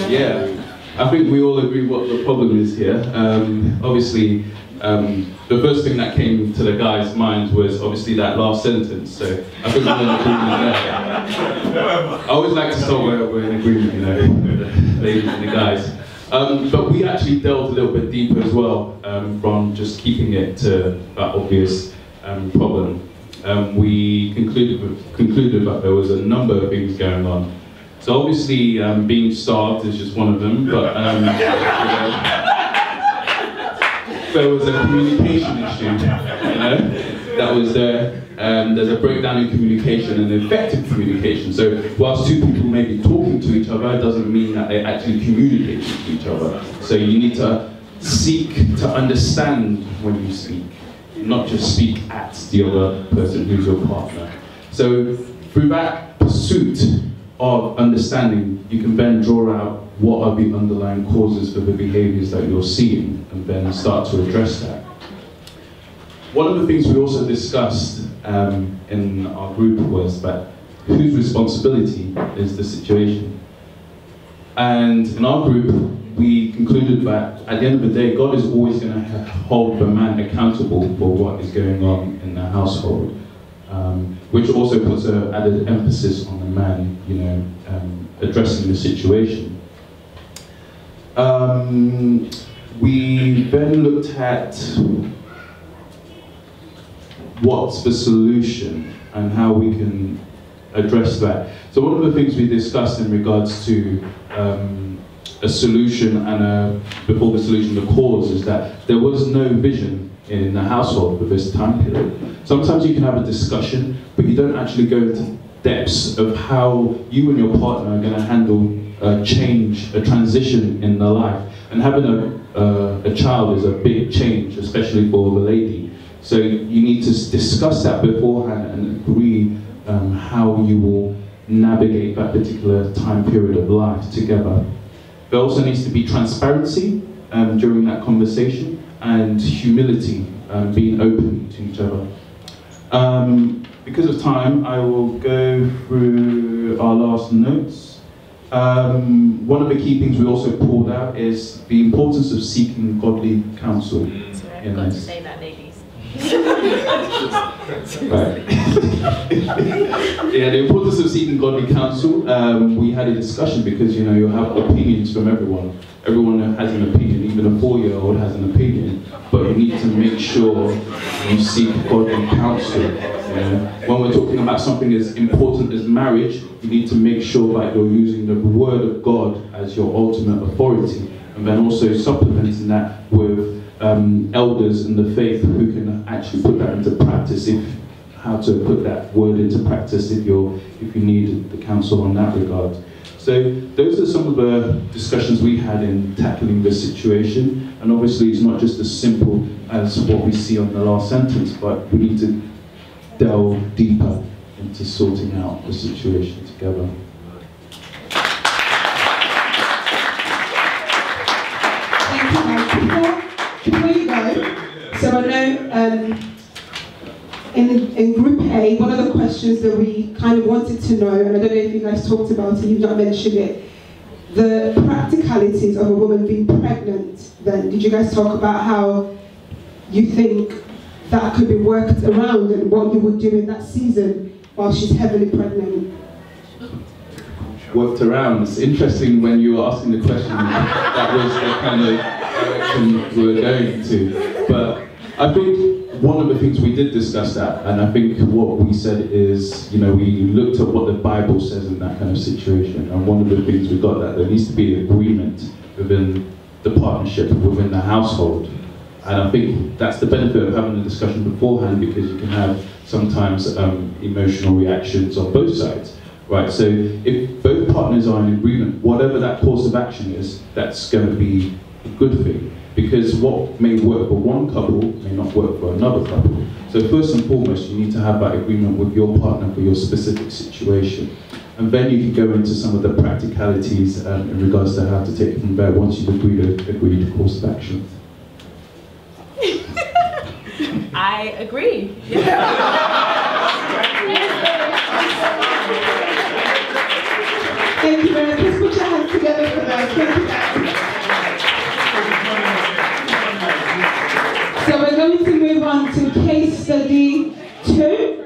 Yeah, I think we all agree what the problem is here. Obviously, the first thing that came to the guy's mind was obviously that last sentence, so I think we're in agreement there. I always like to start where we're in agreement, you know, the ladies and the guys. But we actually delved a little bit deeper as well, from just keeping it to that obvious problem. We concluded that there was a number of things going on. So obviously, being starved is just one of them, but you know, there was a communication issue, you know, that was there. There's a breakdown in communication and effective communication. So whilst two people may be talking to each other, it doesn't mean that they actually communicate to each other. So you need to seek to understand when you speak, not just speak at the other person who's your partner. So through that pursuit of understanding, you can then draw out what are the underlying causes for the behaviours that you're seeing and then start to address that. One of the things we also discussed in our group was that whose responsibility is the situation. And in our group, we concluded that at the end of the day, God is always going to hold the man accountable for what is going on in the household, which also puts an added emphasis on the man, you know, addressing the situation. We then looked at what's the solution and how we can address that. So one of the things we discussed in regards to a solution and before the solution, the cause, is that there was no vision in the household for this time period. Sometimes you can have a discussion, but you don't actually go into depths of how you and your partner are going to handle a change, a transition in their life. And having a child is a big change, especially for the lady. So you need to discuss that beforehand and agree how you will navigate that particular time period of life together. There also needs to be transparency during that conversation and humility, being open to each other. Because of time, I will go through our last notes. One of the key things we also pulled out is the importance of seeking godly counsel. Sorry, I forgot to say that, ladies. Right. Yeah, the importance of seeking godly counsel. We had a discussion because, you know, you have opinions from everyone. Everyone has an opinion, even a 4-year-old has an opinion, but you need to make sure you seek godly counsel. When we're talking about something as important as marriage, you need to make sure that you're using the word of God as your ultimate authority, and then also supplementing that with elders in the faith who can actually put that into practice, how to put that word into practice if you need the counsel on that regard. So those are some of the discussions we had in tackling this situation, and obviously it's not just as simple as what we see on the last sentence, but we need to delve deeper into sorting out the situation together. Thank you, Mike. Before you go, so I know in Group A, one of the questions that we kind of wanted to know, and I don't know if you guys talked about it, you've not mentioned it, the practicalities of a woman being pregnant. Then, did you guys talk about how you think that could be worked around and what you would do in that season while she's heavily pregnant? Worked around. It's interesting when you were asking the question, that was the kind of direction we were going to. But I think one of the things we did discuss that, and I think what we said is, you know, we looked at what the Bible says in that kind of situation, and one of the things we got that there needs to be agreement within the partnership, within the household. And I think that's the benefit of having a discussion beforehand, because you can have sometimes emotional reactions on both sides, right? So if both partners are in agreement, whatever that course of action is, that's going to be a good thing. Because what may work for one couple may not work for another couple. So first and foremost, you need to have that agreement with your partner for your specific situation. And then you can go into some of the practicalities in regards to how to take it from there once you've agreed course of action. I agree. Thank you very much. Let's put your hands together for that. Thank you guys. So we're going to move on to case study 2.